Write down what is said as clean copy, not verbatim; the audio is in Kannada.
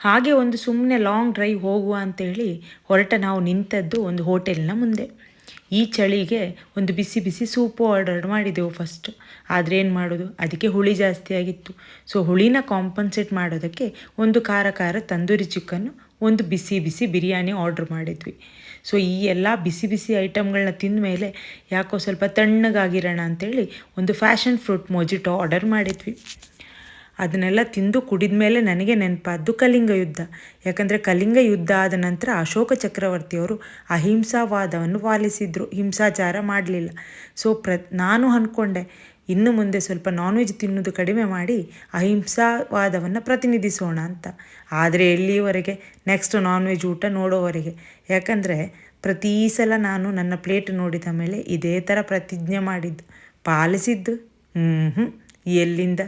ಹಾಗೆ ಒಂದು ಸುಮ್ಮನೆ ಲಾಂಗ್ ಡ್ರೈವ್ ಹೋಗುವ ಅಂತೇಳಿ ಹೊರಟ ನಾವು ನಿಂತದ್ದು ಒಂದು ಹೋಟೆಲ್ನ ಮುಂದೆ. ಈ ಚಳಿಗೆ ಒಂದು ಬಿಸಿ ಬಿಸಿ ಸೂಪು ಆರ್ಡರ್ ಮಾಡಿದೆವು ಫಸ್ಟ್. ಆದರೆ ಏನು ಮಾಡೋದು, ಅದಕ್ಕೆ ಹುಳಿ ಜಾಸ್ತಿ ಆಗಿತ್ತು. ಸೊ ಹುಳಿನ ಕಾಂಪನ್ಸೇಟ್ ಮಾಡೋದಕ್ಕೆ ಒಂದು ಖಾರ ಖಾರ ತಂದೂರಿ ಚಿಕನ್ನು, ಒಂದು ಬಿಸಿ ಬಿಸಿ ಬಿರಿಯಾನಿ ಆರ್ಡ್ರ್ ಮಾಡಿದ್ವಿ. ಸೊ ಈ ಎಲ್ಲ ಬಿಸಿ ಬಿಸಿ ಐಟಮ್ಗಳನ್ನ ತಿಂದ ಮೇಲೆ ಯಾಕೋ ಸ್ವಲ್ಪ ತಣ್ಣಗಾಗಿರೋಣ ಅಂಥೇಳಿ ಒಂದು ಫ್ಯಾಷನ್ ಫ್ರೂಟ್ ಮೊಜಿಟೋ ಆರ್ಡರ್ ಮಾಡಿದ್ವಿ. ಅದನ್ನೆಲ್ಲ ತಿಂದು ಕುಡಿದ ಮೇಲೆ ನನಗೆ ನೆನಪಾದ್ದು ಕಳಿಂಗ ಯುದ್ಧ. ಯಾಕಂದರೆ ಕಳಿಂಗ ಯುದ್ಧ ಆದ ನಂತರ ಅಶೋಕ ಚಕ್ರವರ್ತಿಯವರು ಅಹಿಂಸಾವಾದವನ್ನು ಪಾಲಿಸಿದರು, ಹಿಂಸಾಚಾರ ಮಾಡಲಿಲ್ಲ. ಸೊ ನಾನು ಅಂದ್ಕೊಂಡೆ ಇನ್ನು ಮುಂದೆ ಸ್ವಲ್ಪ ನಾನ್ ವೆಜ್ ತಿನ್ನೋದು ಕಡಿಮೆ ಮಾಡಿ ಅಹಿಂಸಾವಾದವನ್ನು ಪ್ರತಿನಿಧಿಸೋಣ ಅಂತ. ಆದರೆ ಎಲ್ಲಿಯವರೆಗೆ ನೆಕ್ಸ್ಟ್ ನಾನ್ ವೆಜ್ ಊಟ ನೋಡೋವರೆಗೆ. ಯಾಕಂದರೆ ಪ್ರತಿ ಸಲ ನಾನು ನನ್ನ ಪ್ಲೇಟ್ ನೋಡಿದ ಮೇಲೆ ಇದೇ ಥರ ಪ್ರತಿಜ್ಞೆ ಮಾಡಿದ್ದು, ಪಾಲಿಸಿದ್ದು ಎಲ್ಲಿಂದ.